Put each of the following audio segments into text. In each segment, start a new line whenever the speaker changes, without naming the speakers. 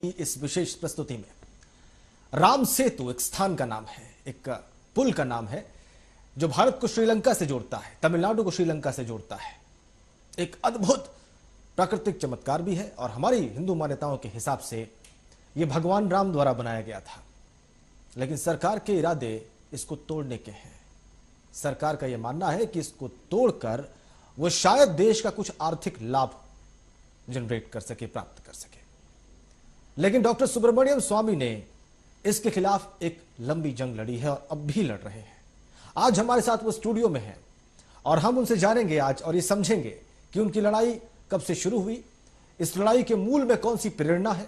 इस विशेष प्रस्तुति में राम सेतु एक स्थान का नाम है, एक पुल का नाम है जो भारत को श्रीलंका से जोड़ता है, तमिलनाडु को श्रीलंका से जोड़ता है। एक अद्भुत प्राकृतिक चमत्कार भी है और हमारी हिंदू मान्यताओं के हिसाब से यह भगवान राम द्वारा बनाया गया था, लेकिन सरकार के इरादे इसको तोड़ने के हैं। सरकार का यह मानना है कि इसको तोड़कर वो शायद देश का कुछ आर्थिक लाभ जनरेट कर सके, प्राप्त कर सके। लेकिन डॉक्टर सुब्रमण्यम स्वामी ने इसके खिलाफ एक लंबी जंग लड़ी है और अब भी लड़ रहे हैं। आज हमारे साथ वो स्टूडियो में हैं और हम उनसे जानेंगे आज और ये समझेंगे कि उनकी लड़ाई कब से शुरू हुई, इस लड़ाई के मूल में कौन सी प्रेरणा है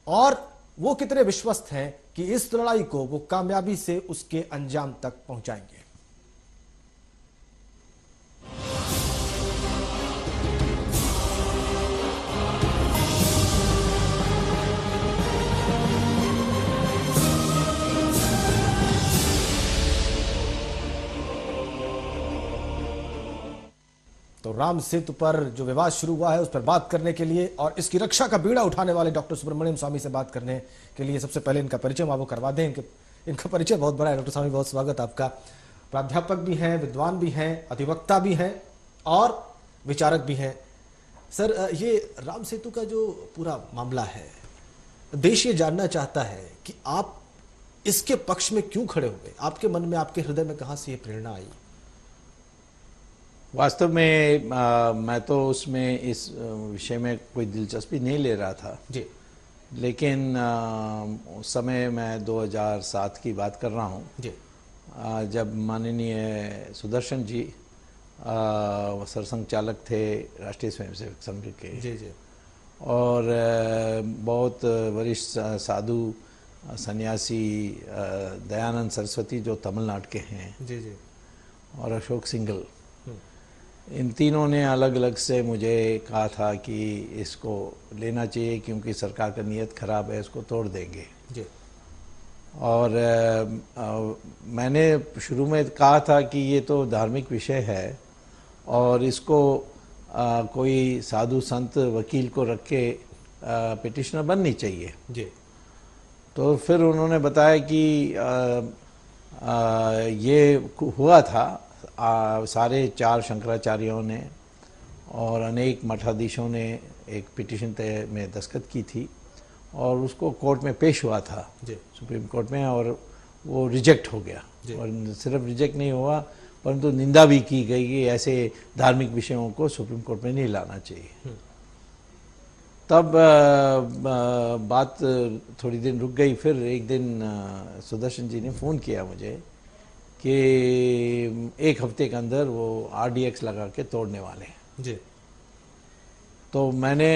और वो कितने विश्वस्त हैं कि इस लड़ाई को वो कामयाबी से उसके अंजाम तक पहुंचाएंगे। तो राम सेतु पर जो विवाद शुरू हुआ है उस पर बात करने के लिए और इसकी रक्षा का बीड़ा उठाने वाले डॉक्टर सुब्रमण्यम स्वामी से बात करने के लिए सबसे पहले इनका परिचय हम आपको करवा दें। इनका परिचय बहुत बड़ा है। डॉक्टर स्वामी, बहुत स्वागत आपका। प्राध्यापक भी हैं, विद्वान भी हैं, अधिवक्ता भी हैं और विचारक भी हैं। सर, ये राम सेतु का जो पूरा मामला है, देश ये जानना चाहता है कि आप इसके पक्ष में क्यों खड़े हुए, आपके मन में, आपके हृदय में कहां से ये प्रेरणा आई?
वास्तव में मैं तो उसमें इस विषय में कोई दिलचस्पी नहीं ले रहा था
जी,
लेकिन उस समय मैं 2007 की बात कर रहा हूँ
जी,
जब माननीय सुदर्शन जी सरसंघ चालक थे राष्ट्रीय स्वयंसेवक संघ के।
जी जी।
और बहुत वरिष्ठ साधु सन्यासी दयानंद सरस्वती जो तमिलनाडु के हैं,
जी जी,
और अशोक सिंघल, इन तीनों ने अलग अलग से मुझे कहा था कि इसको लेना चाहिए क्योंकि सरकार का नीयत खराब है, इसको तोड़ देंगे
जी।
और मैंने शुरू में कहा था कि ये तो धार्मिक विषय है और इसको कोई साधु संत वकील को रख के पिटिशनर बननी चाहिए
जी।
तो फिर उन्होंने बताया कि ये हुआ था, सारे 4 शंकराचार्यों ने और अनेक मठाधीशों ने एक पिटीशन में दस्तखत की थी और उसको कोर्ट में पेश हुआ था
जी,
सुप्रीम कोर्ट में, और वो रिजेक्ट हो गया। और सिर्फ रिजेक्ट नहीं हुआ परंतु निंदा भी की गई कि ऐसे धार्मिक विषयों को सुप्रीम कोर्ट में नहीं लाना चाहिए। तब बात थोड़ी दिन रुक गई। फिर एक दिन सुदर्शन जी ने फ़ोन किया मुझे कि 1 हफ्ते के अंदर वो RDX लगा के तोड़ने वाले हैं
जी। तो
मैंने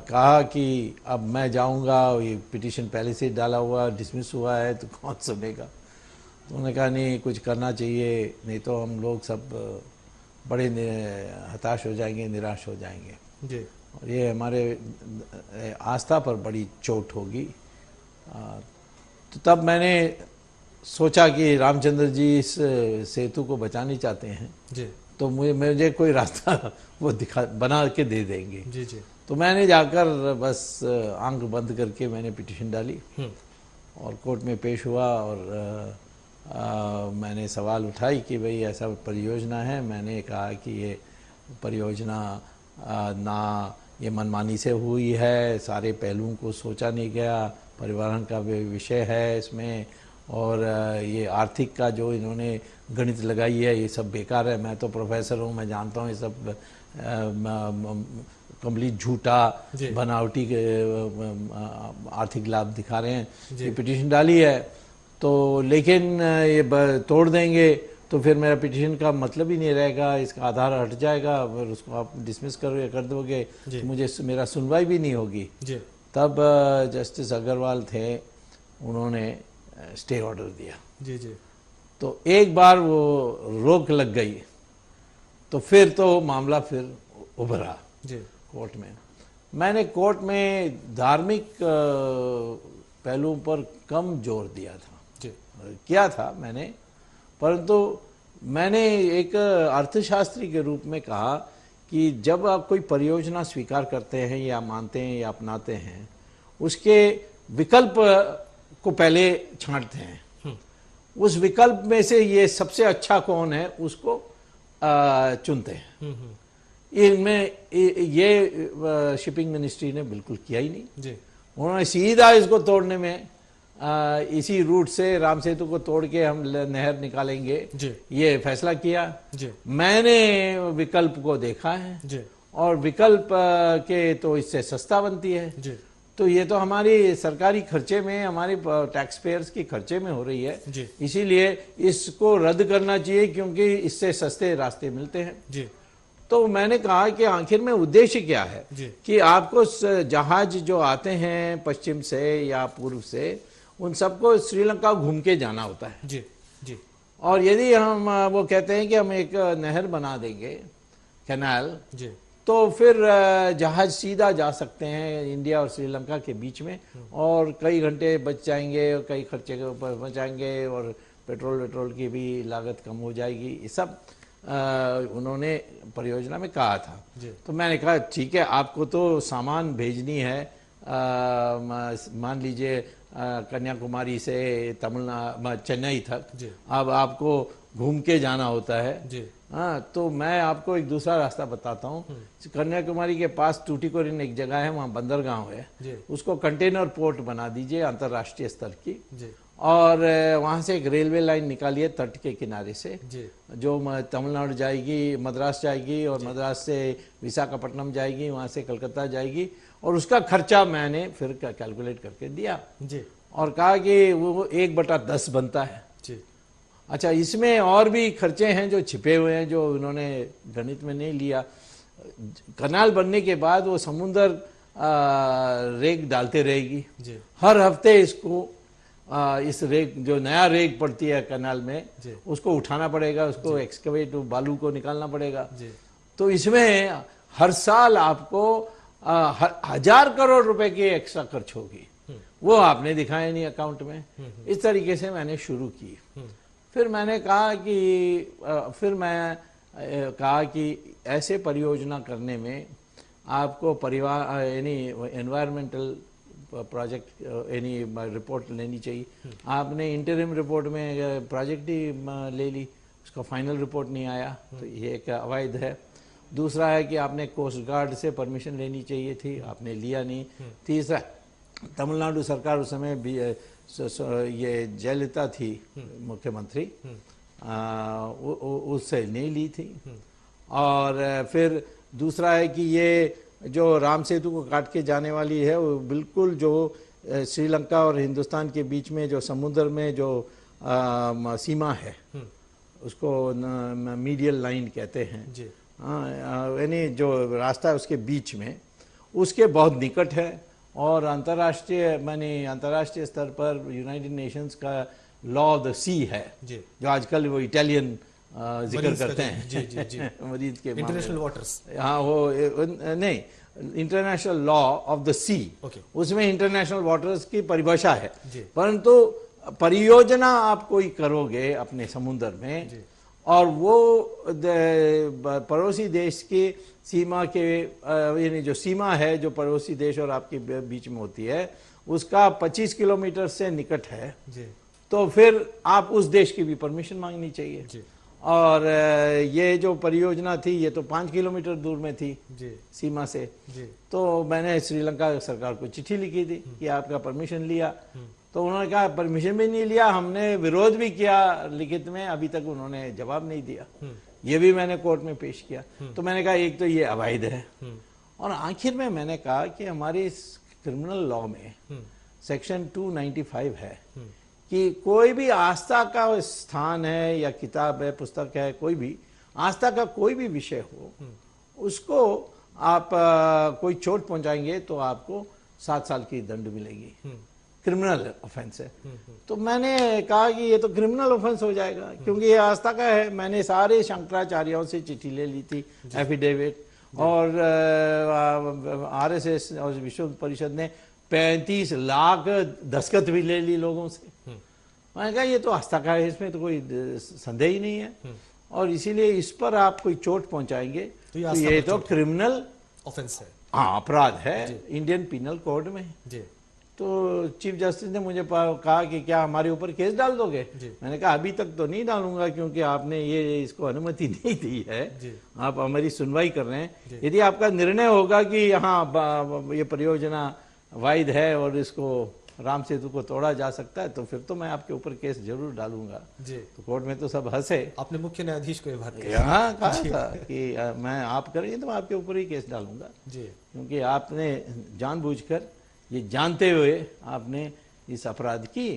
कहा कि अब मैं जाऊंगा, ये पिटीशन पहले से डाला हुआ, डिसमिस हुआ है, तो कौन सुनेगा। तो उन्होंने कहा नहीं, कुछ करना चाहिए, नहीं तो हम लोग सब बड़े हताश हो जाएंगे, निराश हो जाएंगे
जी।
और ये हमारे आस्था पर बड़ी चोट होगी। तो तब मैंने सोचा कि रामचंद्र जी इस सेतु को बचाना चाहते हैं
जी,
तो मुझे कोई रास्ता वो बना के दे देंगे।
जी जी।
तो मैंने जाकर बस आंख बंद करके मैंने पिटीशन डाली और कोर्ट में पेश हुआ और मैंने सवाल उठाई कि भाई ऐसा परियोजना है। मैंने कहा कि ये परियोजना ना ये मनमानी से हुई है, सारे पहलुओं को सोचा नहीं गया, परिवहन का विषय है इसमें, और ये आर्थिक का जो इन्होंने गणित लगाई है ये सब बेकार है। मैं तो प्रोफेसर हूँ, मैं जानता हूँ ये सब कंप्लीट झूठा बनावटी आर्थिक लाभ दिखा रहे हैं। ये पिटीशन डाली है तो, लेकिन ये तोड़ देंगे तो फिर मेरा पिटीशन का मतलब ही नहीं रहेगा, इसका आधार हट जाएगा, फिर उसको आप डिसमिस कर दोगे तो मुझे मेरा सुनवाई भी नहीं होगी। तब जस्टिस अग्रवाल थे, उन्होंने स्टे ऑर्डर दिया।
जी जी।
तो एक बार वो रोक लग गई तो फिर तो मामला फिर उभरा
जी
कोर्ट में। मैंने कोर्ट में धार्मिक पहलुओं पर कम जोर दिया था
जी।
किया था मैंने, परंतु मैंने एक अर्थशास्त्री के रूप में कहा कि जब आप कोई परियोजना स्वीकार करते हैं या मानते हैं या अपनाते हैं उसके विकल्प को पहले छांटते हैं। उस विकल्प में से ये सबसे अच्छा कौन है उसको चुनते हैं। इनमें ये शिपिंग मिनिस्ट्री ने बिल्कुल किया ही नहीं
जी।
उन्होंने सीधा इसको तोड़ने में इसी रूट से राम सेतु को तोड़ के हम नहर निकालेंगे
जी।
ये फैसला किया।
जी।
मैंने विकल्प को देखा है
जी।
और विकल्प के तो इससे सस्ता बनती है।
जी।
तो ये तो हमारी सरकारी खर्चे में, हमारी टैक्स पेयर्स की खर्चे में हो रही है।
जी।
इसीलिए इसको रद्द करना चाहिए क्योंकि इससे सस्ते रास्ते मिलते हैं।
जी।
तो मैंने कहा कि आखिर में उद्देश्य क्या है
जी।
कि आपको जहाज जो आते हैं पश्चिम से या पूर्व से, उन सबको श्रीलंका घूम के जाना होता है।
जी। जी।
और यदि हम वो कहते हैं कि हम एक नहर बना देंगे, कैनाल,
जी।
तो फिर जहाज सीधा जा सकते हैं इंडिया और श्रीलंका के बीच में और कई घंटे बच जाएंगे और कई खर्चे बच जाएंगे और पेट्रोल की भी लागत कम हो जाएगी। ये सब उन्होंने परियोजना में कहा था। तो मैंने कहा ठीक है, आपको तो सामान भेजनी है, मान लीजिए कन्याकुमारी से तमिलनाडु चेन्नई तक, अब आपको घूम के जाना होता है। हाँ, तो मैं आपको एक दूसरा रास्ता बताता हूँ। कन्याकुमारी के पास टूटीकोरिन एक जगह है, वहाँ बंदरगांव है, उसको कंटेनर पोर्ट बना दीजिए अंतर्राष्ट्रीय स्तर की, और वहाँ से एक रेलवे लाइन निकालिए तट के किनारे से, जो तमिलनाडु जाएगी, मद्रास जाएगी और मद्रास से विशाखापट्टनम जाएगी, वहाँ से कलकत्ता जाएगी, और उसका खर्चा मैंने फिर कैलकुलेट करके दिया और कहा कि वो 1/10 बनता है। अच्छा, इसमें और भी खर्चे हैं जो छिपे हुए हैं, जो उन्होंने गणित में नहीं लिया। कनाल बनने के बाद वो समुद्र रेग डालते रहेगी, हर हफ्ते इसको इस रेग, जो नया रेग पड़ती है कनाल में, उसको उठाना पड़ेगा, उसको एक्सकवेट, बालू को निकालना पड़ेगा। तो इसमें हर साल आपको 1000 करोड़ रुपए की एक्स्ट्रा खर्च होगी, वो आपने दिखाया नहीं अकाउंट में। इस तरीके से मैंने शुरू की। फिर मैंने कहा कि ऐसे परियोजना करने में आपको परिवार यानी एनवायरमेंटल प्रोजेक्ट यानी रिपोर्ट लेनी चाहिए। आपने इंटरिम रिपोर्ट में प्रोजेक्ट ही ले ली, उसका फाइनल रिपोर्ट नहीं आया, तो ये एक अवैध है। दूसरा है कि आपने कोस्ट गार्ड से परमिशन लेनी चाहिए थी, आपने लिया नहीं। तीसरा, तमिलनाडु सरकार उस समय भी ये जयललिता थी मुख्यमंत्री, उससे नहीं ली थी। और फिर दूसरा है कि ये जो राम सेतु को काट के जाने वाली है, वो बिल्कुल जो श्रीलंका और हिंदुस्तान के बीच में जो समुद्र में जो सीमा है, उसको मीडियल लाइन कहते हैं, यानी जो रास्ता है उसके बीच में, उसके बहुत निकट है। और अंतर्राष्ट्रीय स्तर पर यूनाइटेड नेशंस का लॉ ऑफ द सी है, जो आजकल वो इटालियन जिक्र करते हैं मरीज के
इंटरनेशनल वाटर्स।
हाँ, वो नहीं, इंटरनेशनल लॉ ऑफ द सी, उसमें इंटरनेशनल वाटर्स की परिभाषा है। परंतु परियोजना आप कोई करोगे अपने समुद्र में और वो पड़ोसी देश की सीमा के, यानी जो सीमा है जो पड़ोसी देश और आपके बीच में होती है, उसका 25 किलोमीटर से निकट है, तो फिर आप उस देश की भी परमिशन मांगनी चाहिए। और ये जो परियोजना थी, ये तो 5 किलोमीटर दूर में थी सीमा से। तो मैंने श्रीलंका सरकार को चिट्ठी लिखी थी कि आपका परमिशन लिया, तो उन्होंने कहा परमिशन भी नहीं लिया, हमने विरोध भी किया लिखित में, अभी तक उन्होंने जवाब नहीं दिया। ये भी मैंने कोर्ट में पेश किया। तो मैंने कहा एक तो ये अवैध है, और आखिर में मैंने कहा कि हमारे क्रिमिनल लॉ में सेक्शन 295 है कि कोई भी आस्था का स्थान है या किताब है, पुस्तक है, कोई भी आस्था का कोई भी विषय हो, उसको आप कोई चोट पहुंचाएंगे तो आपको 7 साल की दंड मिलेगी। क्रिमिनल ऑफेंस है। तो मैंने कहा कि ये तो क्रिमिनल ऑफेंस हो जाएगा, क्योंकि ये आस्था का है। मैंने सारे शंकराचार्यों से चिट्ठी ले ली थी, एफिडेविट, और आरएसएस और विश्व परिषद ने 35 लाख दस्तखत भी ले ली लोगों से। मैंने कहा ये तो आस्था का है, इसमें तो कोई संदेह ही नहीं है, और इसीलिए इस पर आप कोई चोट पहुंचाएंगे तो ये तो क्रिमिनल
ऑफेंस है,
हाँ, अपराध है इंडियन पिनल कोड में। तो चीफ जस्टिस ने मुझे कहा कि क्या हमारे ऊपर केस डाल दोगे? मैंने कहा अभी तक तो नहीं डालूंगा, क्योंकि आपने ये इसको अनुमति नहीं दी है, आप हमारी सुनवाई कर रहे हैं। यदि आपका निर्णय होगा कि यहाँ ये परियोजना वैध है और इसको राम सेतु को तोड़ा जा सकता है, तो फिर तो मैं आपके ऊपर केस जरूर डालूंगा। तो कोर्ट में तो सब हंसे।
आपने मुख्य न्यायाधीश को ये बात कही?
यहाँ कहा था कि मैं आप करेंगे तो मैं आपके ऊपर ही केस डालूंगा, क्योंकि आपने जानबूझकर, ये जानते हुए आपने इस अपराध की।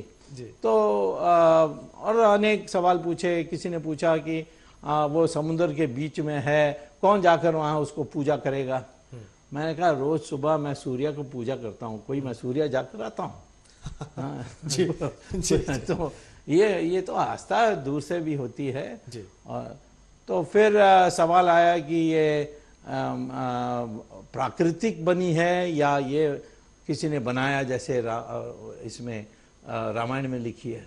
तो और अनेक सवाल पूछे। किसी ने पूछा कि वो समुद्र के बीच में है, कौन जाकर वहां उसको पूजा करेगा? मैंने कहा रोज सुबह मैं सूर्य को पूजा करता हूँ, कोई मैं सूर्य जाकर आता हूँ? तो ये तो आस्था दूर से भी होती है। और तो फिर सवाल आया कि ये प्राकृतिक बनी है या ये किसी ने बनाया, जैसे इसमें रामायण में लिखी है।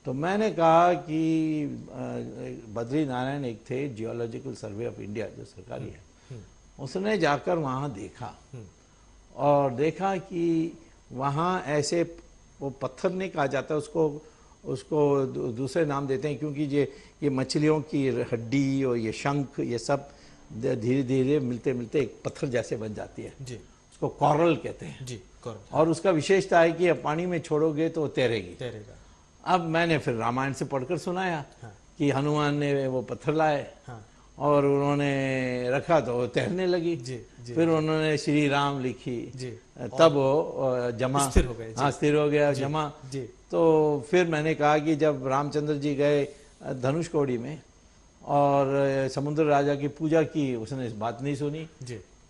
तो मैंने कहा कि बद्री नारायण एक थे, जियोलॉजिकल सर्वे ऑफ इंडिया जो सरकारी है, उसने जाकर वहाँ देखा और देखा कि वहाँ ऐसे वो पत्थर नहीं कहा जाता, उसको दूसरे नाम देते हैं, क्योंकि ये मछलियों की हड्डी और ये शंख ये सब धीरे धीरे मिलते मिलते एक पत्थर जैसे बन जाती है। उसको कॉरल कहते हैं। और उसका विशेषता है कि अब पानी में छोड़ोगे तो तैरेगा। अब मैंने फिर रामायण से पढ़कर सुनाया कि हनुमान ने वो पत्थर लाए और उन्होंने रखा तो वो तैरने लगी। फिर उन्होंने श्री राम लिखी, तब वो जमा स्थिर हो गए। स्थिर हो गया जमा। तो फिर मैंने कहा कि जब रामचंद्र जी गए धनुषकोडी में और समुद्र राजा की पूजा की, उसने इस बात नहीं सुनी।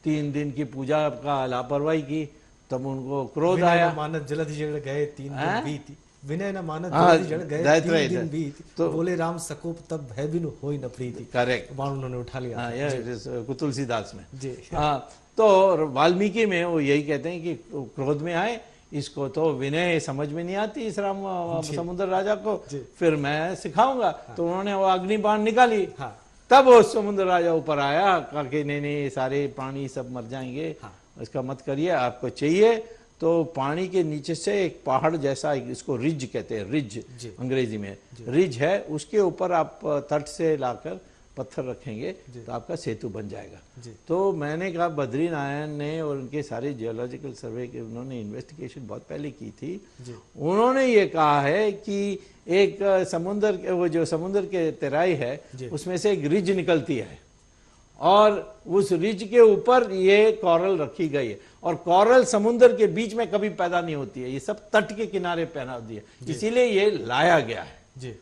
3 दिन की पूजा का लापरवाही की, तब उनको क्रोध आया।
मानत जलधि जड़ गए 3 दिन बीती, विनय न मानत जलधि जड़ गए 3 दिन बीती, तो बोले राम सकोप तब भय बिनु होई न प्रीति।
करेक्ट,
बाण उन्होंने उठा लिया।
तुलसीदास में। तो वाल्मीकि में वो यही कहते हैं कि क्रोध में आए, इसको तो विनय समझ में नहीं आती इस राम समुद्र राजा को, फिर मैं सिखाऊंगा। तो उन्होंने वो अग्नि बाण निकाली। तब वो समुद्र राजा ऊपर आया, कहा कि नहीं सारे प्राणी सब मर जाएंगे, इसका मत करिए। आपको चाहिए तो पानी के नीचे से एक पहाड़ जैसा, इसको रिज कहते हैं, रिज अंग्रेजी में रिज है, उसके ऊपर आप तट से लाकर पत्थर रखेंगे तो आपका सेतु बन जाएगा। तो मैंने कहा बद्री नारायण ने और उनके सारे जियोलॉजिकल सर्वे के उन्होंने इन्वेस्टिगेशन बहुत पहले की थी। उन्होंने ये कहा है कि एक समुद्र, वो जो समुद्र के तराई है उसमें से एक रिज निकलती है और उस रिज के ऊपर ये कॉरल रखी गई है। और कॉरल समुद्र के बीच में कभी पैदा नहीं होती है, ये सब तट के किनारे पैदा होती है, इसीलिए ये लाया गया है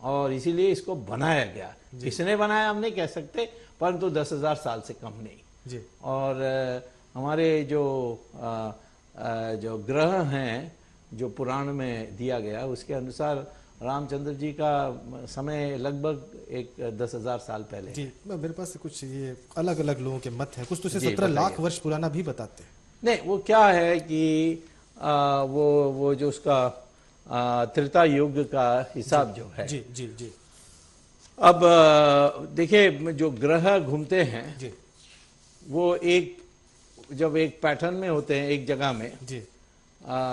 और इसीलिए इसको बनाया गया। किसने बनाया हम नहीं कह सकते, परंतु 10,000 साल से कम नहीं। और हमारे जो ग्रह हैं जो पुराण में दिया गया, उसके अनुसार रामचंद्र जी का समय लगभग एक 10,000 साल पहले।
जी, मेरे पास कुछ ये अलग अलग लोगों के मत हैं, कुछ तो 17 लाख वर्ष पुराना भी बताते हैं।
नहीं, वो क्या है कि वो जो उसका त्रेता युग का हिसाब जो है।
जी।
अब देखिए, जो ग्रह घूमते हैं वो जब एक पैटर्न में होते हैं एक जगह में,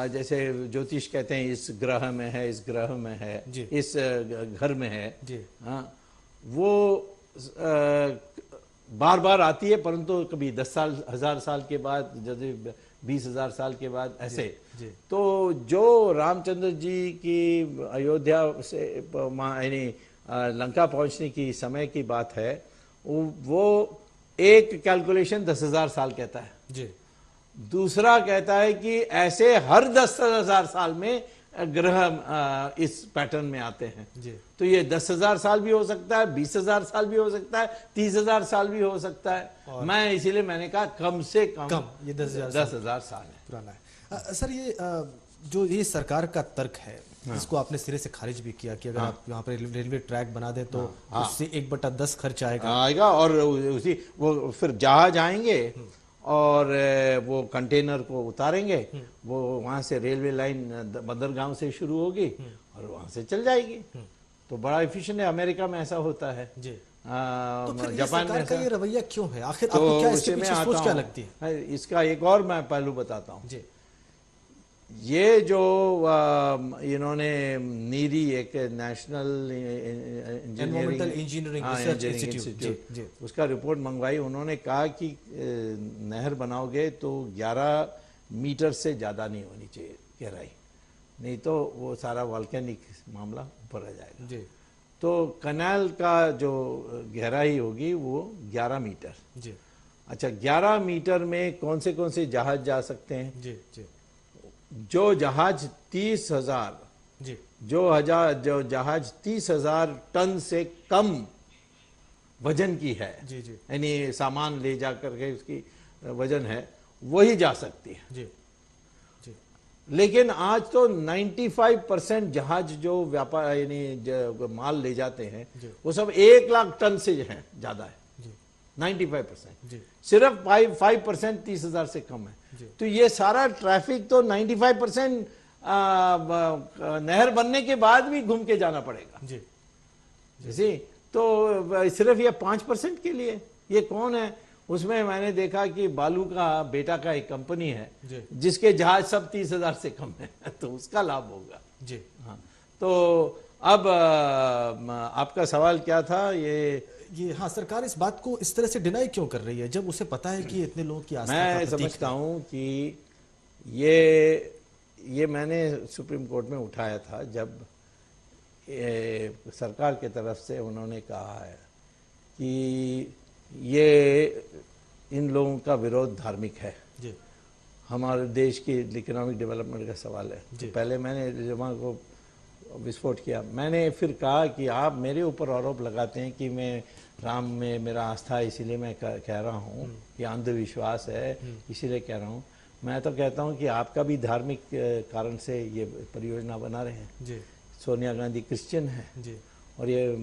जैसे ज्योतिष कहते हैं इस ग्रह में है, इस ग्रह में है, इस घर में है। वो बार बार आती है, परंतु कभी 10,000 साल के बाद, जैसे 20,000 साल के बाद, ऐसे। तो जो रामचंद्र जी की अयोध्या से यानी लंका पहुंचने की समय की बात है, वो एक कैलकुलेशन 10,000 साल कहता है। दूसरा कहता है कि ऐसे हर 10,000 साल में ग्रह इस पैटर्न में आते हैं। तो ये 10,000 साल भी हो सकता है, 20,000 साल भी हो सकता है, 30,000 साल भी हो सकता है। मैं इसीलिए मैंने कहा कम से कम
ये
10,000 साल है,
पुराना है। सर, ये जो ये सरकार का तर्क है, इसको आपने सिरे से खारिज भी किया कि अगर आप यहाँ पर रेलवे ट्रैक बना दें तो उससे 1/10 खर्च आएगा
और उसी वो फिर जहाज आएंगे और वो कंटेनर को उतारेंगे, वो वहां से रेलवे लाइन बंदरगांव से शुरू होगी और वहां से चल जाएगी। तो बड़ा एफिशिएंट है। अमेरिका में ऐसा होता है,
तो
जापान में
का ये रवैया क्यों है आखिर? आपको क्या इसके पीछे सोच क्या लगती है?
इसका एक और मैं पहलू बताता हूँ। ये जो इन्होंने नीरी एक national
environmental engineering research institute ji
उसका रिपोर्ट मंगवाई। उन्होंने कहा कि नहर बनाओगे तो 11 मीटर से ज़्यादा नहीं होनी चाहिए गहराई, नहीं तो वो सारा वॉल्केनिक मामला ऊपर आ जाएगा
जी
तो कनाल का जो गहराई होगी वो 11 मीटर।
जी
अच्छा, 11 मीटर में कौन से जहाज जा सकते हैं?
जी जी
जो जहाज 30,000
जी
जो जहाज 30,000 टन से कम वजन की है,
जी जी
यानी सामान ले जा करके उसकी वजन है, वही जा सकती है।
जी जी
लेकिन आज तो 95% जहाज जो व्यापार यानी माल ले जाते हैं
जी।
वो सब 1 लाख टन से है, ज्यादा है।
जी
95%
जी
सिर्फ 5% 30,000 से कम है।
जी।
तो ये सारा ट्रैफिक तो 95% नहर बनने के बाद भी घूम के जाना पड़ेगा।
जी
जी तो सिर्फ ये 5% के लिए ये कौन है? उसमें मैंने देखा कि बालू का बेटा का एक कंपनी है
जी
जिसके जहाज सब 30,000 से कम है तो उसका लाभ होगा।
जी
हाँ, तो अब आपका सवाल क्या था?
ये हाँ, सरकार इस बात को इस तरह से डिनाई क्यों कर रही है जब उसे पता है कि इतने लोगों की आस्था का
मैं
प्रतीक
समझता
है?
हूं कि ये मैंने सुप्रीम कोर्ट में उठाया था जब सरकार के तरफ से उन्होंने कहा है कि ये इन लोगों का विरोध धार्मिक है।
जी
हमारे देश की इकोनॉमिक डेवलपमेंट का सवाल है। तो पहले मैंने जमा को विस्फोट किया। मैंने फिर कहा कि आप मेरे ऊपर आरोप लगाते हैं कि मैं राम में मेरा आस्था है इसीलिए मैं कह रहा हूँ, ये अंधविश्वास है इसीलिए कह रहा हूँ। मैं तो कहता हूँ कि आपका भी धार्मिक कारण से ये परियोजना बना रहे हैं।
जी
सोनिया गांधी क्रिश्चियन है
जी
और ये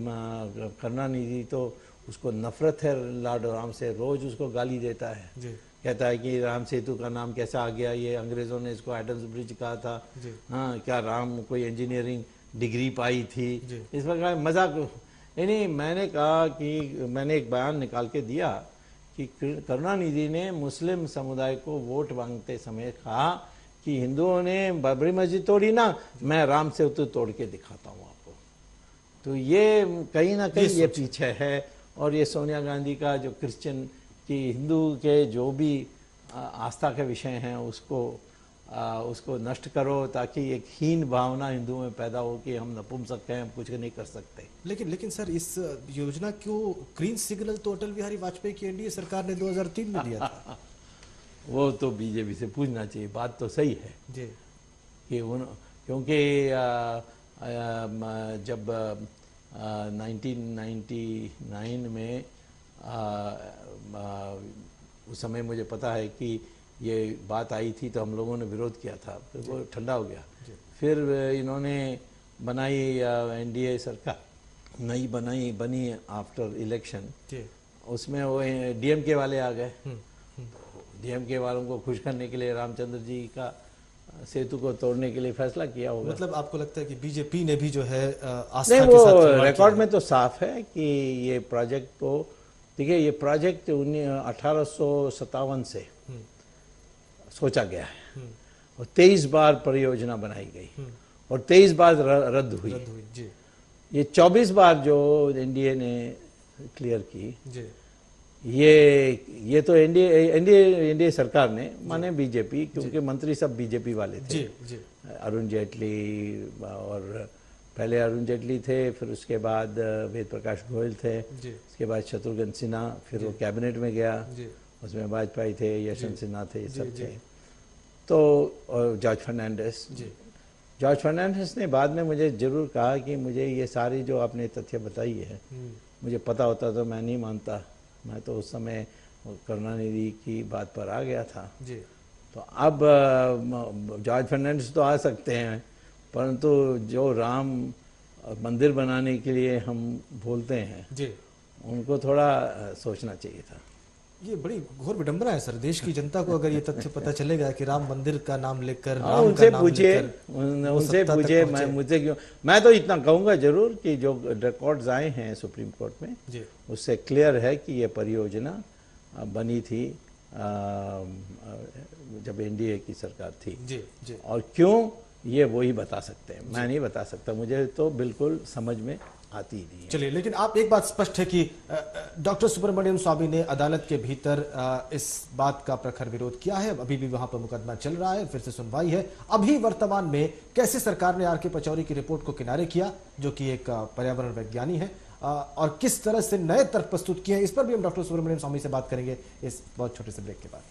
करुणानिधि तो उसको नफरत है लॉर्ड राम से, रोज उसको गाली देता है।
जी
कहता है कि राम सेतु का नाम कैसा आ गया, ये अंग्रेजों ने इसको एडम्स ब्रिज कहा था।
जी
हाँ, क्या राम कोई इंजीनियरिंग डिग्री पाई थी?
जी।
इस प्रकार मजाक। नहीं, मैंने कहा कि मैंने एक बयान निकाल के दिया कि करुणानिधि ने मुस्लिम समुदाय को वोट मांगते समय कहा कि हिंदुओं ने बाबरी मस्जिद तोड़ी ना, मैं राम सेतु तोड़ के दिखाता हूँ आपको। तो ये कहीं ना कहीं ये पीछे है। और ये सोनिया गांधी का जो क्रिश्चियन कि हिंदू के जो भी आस्था के विषय हैं उसको नष्ट करो ताकि एक हीन भावना हिंदुओं में पैदा हो कि हम नपुंसक हैं, हम कुछ नहीं कर सकते।
लेकिन सर इस योजना को ग्रीन सिग्नल तो अटल बिहारी वाजपेयी की एनडीए सरकार ने 2003 में दिया था।
वो तो बीजेपी से पूछना चाहिए। बात तो सही है
जी
कि क्योंकि जब 1999 में उस समय मुझे पता है कि ये बात आई थी तो हम लोगों ने विरोध किया था, फिर वो ठंडा हो गया। फिर इन्होंने बनाई एनडीए सरकार नई बनी आफ्टर इलेक्शन। उसमें वो डीएमके वाले आ गए। डीएमके वालों को खुश करने के लिए रामचंद्र जी का सेतु को तोड़ने के लिए फैसला किया होगा। मतलब
आपको लगता है कि बीजेपी ने भी जो है आस्था
नहीं,
के साथ
वो रिकॉर्ड में तो साफ है कि ये प्रोजेक्ट को देखिए, ये प्रोजेक्ट 1857 से सोचा गया है और 23 बार परियोजना बनाई गई और 23 बार रद्द हुई।
जी।
ये 24 बार जो एनडीए ने क्लियर की
जी।
ये तो एनडीए सरकार ने माने बीजेपी, क्योंकि मंत्री सब बीजेपी वाले थे।
जी, जी।
अरुण जेटली और पहले अरुण जेटली थे, फिर उसके बाद वेद प्रकाश गोयल थे, उसके बाद शत्रुघ्न सिन्हा, फिर वो कैबिनेट में गया, उसमें वाजपेयी थे, यशवंत सिन्हा थे, ये सब थे। तो और जॉर्ज फर्नांडिस ने बाद में मुझे जरूर कहा कि मुझे ये सारी जो आपने तथ्य बताई है मुझे पता होता तो मैं नहीं मानता, मैं तो उस समय करुणानिधि की बात पर आ गया था। तो अब जॉर्ज फर्नांडिस तो आ सकते हैं, परंतु जो राम मंदिर बनाने के लिए हम बोलते हैं उनको थोड़ा सोचना चाहिए था।
ये बड़ी घोर विडंबना है सर, देश की जनता को अगर ये तथ्य पता चलेगा कि राम मंदिर का नाम लेकर
उनसे पूछिए मुझे क्यों। मैं तो इतना कहूँगा जरूर कि जो रिकॉर्ड्स आए हैं सुप्रीम कोर्ट में उससे क्लियर है कि ये परियोजना बनी थी जब एनडीए की सरकार थी।
जी जी।
और क्यों, ये वो ही बता सकते हैं, मैं नहीं बता सकता, मुझे तो बिल्कुल समझ में आती ही नहीं है।
चलिए, लेकिन आप एक बात स्पष्ट है कि डॉक्टर सुब्रमण्यम स्वामी ने अदालत के भीतर इस बात का प्रखर विरोध किया है। अभी भी वहां पर मुकदमा चल रहा है, फिर से सुनवाई है। अभी वर्तमान में कैसे सरकार ने आर.के. पचौरी की रिपोर्ट को किनारे किया, जो कि एक पर्यावरण वैज्ञानी है, और किस तरह से नए तर्क प्रस्तुत किए हैं, इस पर भी हम डॉक्टर सुब्रमण्यम स्वामी से बात करेंगे इस बहुत छोटे से ब्रेक के बाद।